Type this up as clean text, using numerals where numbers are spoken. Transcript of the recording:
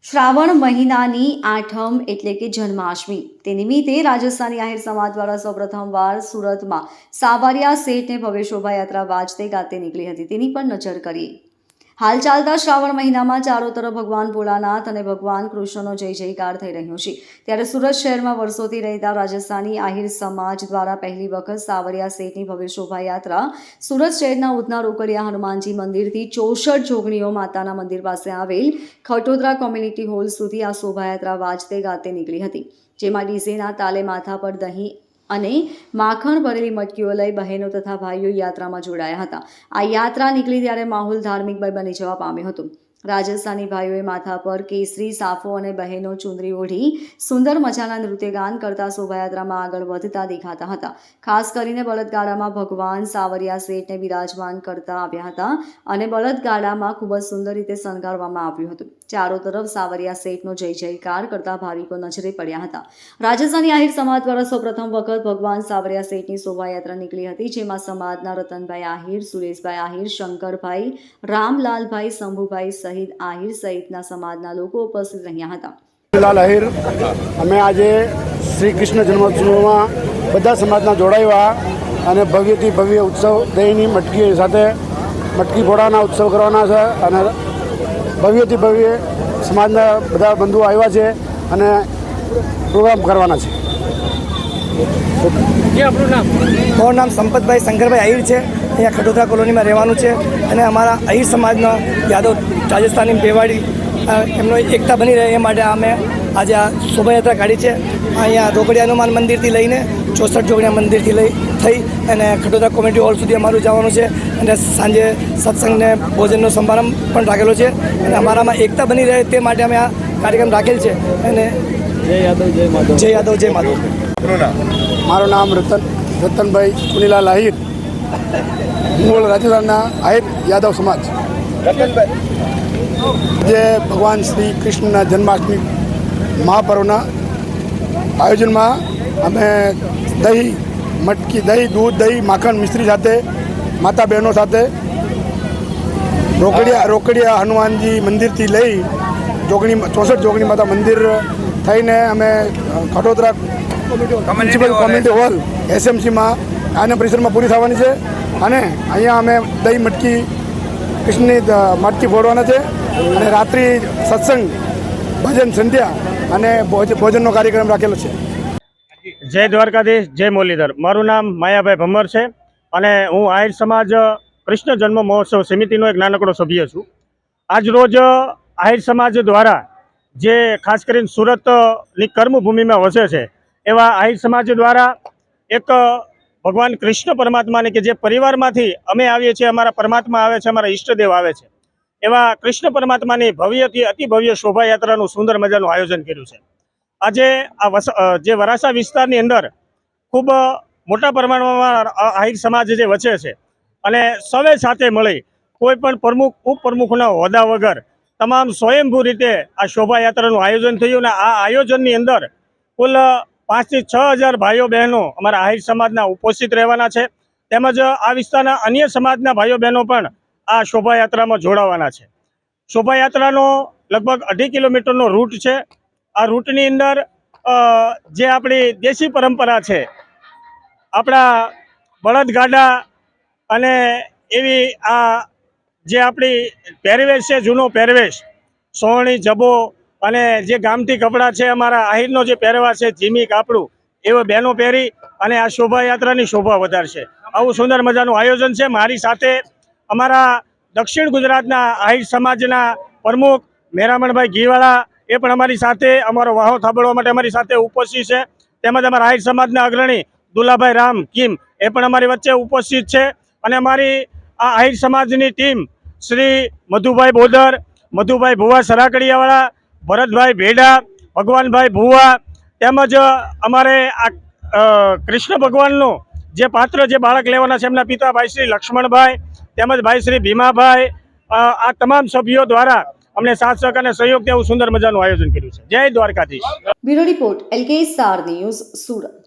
શ્રાવણ મહિનાની આઠમ એટલે કે જન્માષ્ટમી તે નિમિત્તે રાજસ્થાની આહિર સમાજ દ્વારા સૌપ્રથમવાર સુરતમાં સાવરિયા શેઠને ભવ્ય શોભાયાત્રા વાજતે ગાતે નીકળી હતી તેની પર નજર કરીએ। હાલ ચાલતા શ્રાવણ મહિનામાં ચારો તરફ ભગવાન ભોળાનાથ અને ભગવાન કૃષ્ણનો જય જયકાર થઈ રહ્યો છે, ત્યારે સુરત શહેરમાં વર્ષોથી રહેતા રાજસ્થાની આહિર સમાજ દ્વારા પહેલી વખત સાવરિયા શેઠની ભવ્ય શોભાયાત્રા સુરત શહેરના ઉધના રોકડિયા હનુમાનજી મંદિરથી 64 જોગણીઓ માતાના મંદિર પાસે આવેલ ખટોદરા કોમ્યુનિટી હોલ સુધી આ શોભાયાત્રા વાજતે ગાતે નીકળી હતી, જેમાં ડીજેના તાલે માથા પર દહીં અને માખણ ભરેલી મટકીઓ લઈ બહેનો તથા ભાઈઓ યાત્રામાં જોડાયા હતા। આ યાત્રા નીકળી ત્યારે માહોલ ધાર્મિકમય બની જવા પામ્યો હતો। રાજસ્થાની ભાઈઓએ માથા પર કેસરી સાફો અને બહેનો ચુંદડી ઓઢી સુંદર મજાના નૃત્યગાન કરતા શોભાયાત્રામાં આગળ વધતા દેખાતા હતા। ખાસ કરીને બળદગાડામાં ભગવાન સાવરિયા શેઠને બિરાજમાન કરતા આવ્યા હતા અને બળદગાડામાં ખૂબ જ સુંદર રીતે શણગારવામાં આવ્યું હતું। ચારો તરફ સાવરિયા શેઠનો જય જયકાર કરતા ભાવિકો નજરે પડ્યા હતા। રાજસ્થાની આહિર સમાજ દ્વારા સૌપ્રથમ વખત ભગવાન સાવરિયા શેઠની શોભાયાત્રા નીકળી હતી, જેમાં સમાજના રતનભાઈ આહિર, સુરેશભાઈ આહિર, શંકરભાઈ, રામલાલભાઈ, શંભુભાઈ સહિત આહિર સહિતના સમાજના લોકો ઉપસ્થિત રહ્યા હતા। લાલ આહિર અમે આજે શ્રી કૃષ્ણ જન્મોત્સવમાં બધા સમાજના જોડાયા અને ભવ્યથી ભવ્ય ઉત્સવ દહીંની મટકી સાથે મટકી ફોડાના ઉત્સવ કરવાના છે અને ભવ્યથી ભવ્ય સમાજના બધા બંધુઓ આવ્યા છે અને પ્રોગ્રામ કરવાના છે। મારું નામ સંપતભાઈ શંકરભાઈ આહિર છે। અહીંયા ખટોદરા કોલોનીમાં રહેવાનું છે અને અમારા આહિર સમાજના યાદવ રાજસ્થાની બેવાડી એમનો એકતા બની રહે એ માટે અમે આજે આ શોભાયાત્રા કાઢી છે। અહીંયા રોકડિયા હનુમાન મંદિરથી લઈને 64 જોગણીયા મંદિરથી થઈ અને ખટોદરા કોમ્યુનિટી હોલ સુધી અમારું જવાનું છે અને સાંજે સત્સંગને ભોજનનો સમારંભ પણ રાખેલો છે અને અમારામાં એકતા બની રહે તે માટે અમે આ કાર્યક્રમ રાખેલ છે અને જય યાદવ જય માધવ, જય યાદવ જય માધવ। મારું નામ રતનભાઈ પુનીલાલ આહિર, મૂળ રાજસ્થાનના આહિર યાદવ સમાજ। જે ભગવાન શ્રી કૃષ્ણના જન્માષ્ટમી મહાપર્વના આયોજનમાં અમે દહીં મટકી, દહીં, દૂધ, દહીં, માખણ, મિશ્રી સાથે માતા બહેનો સાથે રોકડિયા હનુમાનજી મંદિરથી લઈ 64 જોગણી માતા મંદિર થઈને અમે ખટોદરા મ્યુનિસિપલ કોમ્યુનિટી હોલ SMCમાં આના પરિસરમાં પૂરી થવાની છે અને અહીંયા અમે દહીં મટકી કૃષ્ણની મટકી ફોડવાના છે અને રાત્રિ સત્સંગ, ભજન, સંધ્યા અને ભોજનનો કાર્યક્રમ રાખેલો છે। જય દ્વારકાધીશ, જય મુરલીધર। મારું નામ માયાભાઈ ભમ્મર છે અને હું આહિર સમાજ કૃષ્ણ જન્મ મહોત્સવ સમિતિનો એક નાનકડો સભ્ય છું। આજ રોજ આહિર સમાજ દ્વારા જે ખાસ કરીને સુરતની કર્મભૂમિમાં વસે છે એવા આહિર સમાજ દ્વારા એક ભગવાન કૃષ્ણ પરમાત્માને કે જે પરિવારમાંથી અમે આવીએ છીએ, અમારા પરમાત્મા આવે છે, અમારા ઈષ્ટદેવ આવે છે, એવા કૃષ્ણ પરમાત્માની ભવ્યથી અતિ ભવ્ય શોભાયાત્રાનું સુંદર મજાનું આયોજન કર્યું છે। આજે આ જે વરાસા વિસ્તારની અંદર ખૂબ મોટા પ્રમાણમાં આહિર સમાજ જે વચે છે અને સૌએ સાથે મળી કોઈ પણ પ્રમુખ ઉપપ્રમુખના હોદ્દા વગર તમામ સ્વયંભૂ રીતે આ શોભાયાત્રાનું આયોજન થયું અને આ આયોજનની અંદર કુલ 5 થી 6 હજાર ભાઈઓ બહેનો અમારા આહિર સમાજના ઉપસ્થિત રહેવાના છે, તેમજ આ વિસ્તારના અન્ય સમાજના ભાઈઓ બહેનો પણ આ શોભાયાત્રામાં જોડાવાના છે। શોભાયાત્રાનો લગભગ 2.5 કિલોમીટરનો રૂટ છે। આ રૂટની અંદર જે આપણી દેશી પરંપરા છે, આપણા બળદગાડા અને એવી આ જે આપણી પહેરવેશ છે, જૂનો પહેરવેશ, સોહણી, જબો અને જે ગામઠી કપડાં છે, અમારા આહિરનો જે પહેરવા છે, જીમી કાપડું, એવા બહેનો પહેરી અને આ શોભાયાત્રાની શોભા વધારશે। આવું સુંદર મજાનું આયોજન છે। મારી સાથે અમારા દક્ષિણ ગુજરાતના આહિર સમાજના પ્રમુખ મેરામણભાઈ ઘીવાળા એ પણ અમારી સાથે અમારો વાહો થાબડવા માટે અમારી સાથે ઉપસ્થિત છે, તેમજ અમારા આહિર સમાજના અગ્રણી દુલાભાઈ રામ કિમ એ પણ અમારી વચ્ચે ઉપસ્થિત છે અને અમારી આ આહિર સમાજની ટીમ શ્રી મધુભાઈ બોદર, મધુભાઈ ભુવા સરાકડિયાવાળા, ભરતભાઈ ભેડા, ભગવાનભાઈ ભુવા, તેમજ અમારે આ કૃષ્ણ ભગવાનનું જે પાત્ર જે બાળક લેવાના છે એમના પિતા ભાઈ શ્રી લક્ષ્મણભાઈ તેમજ ભાઈ શ્રી ભીમાભાઈ, આ તમામ સભ્યો દ્વારા અમને સાથ સહકાર અને સહયોગથી આવું સુંદર મજાનું આયોજન કર્યું છે। જય Dwarkadhish. Bureau report LK star news, Surat.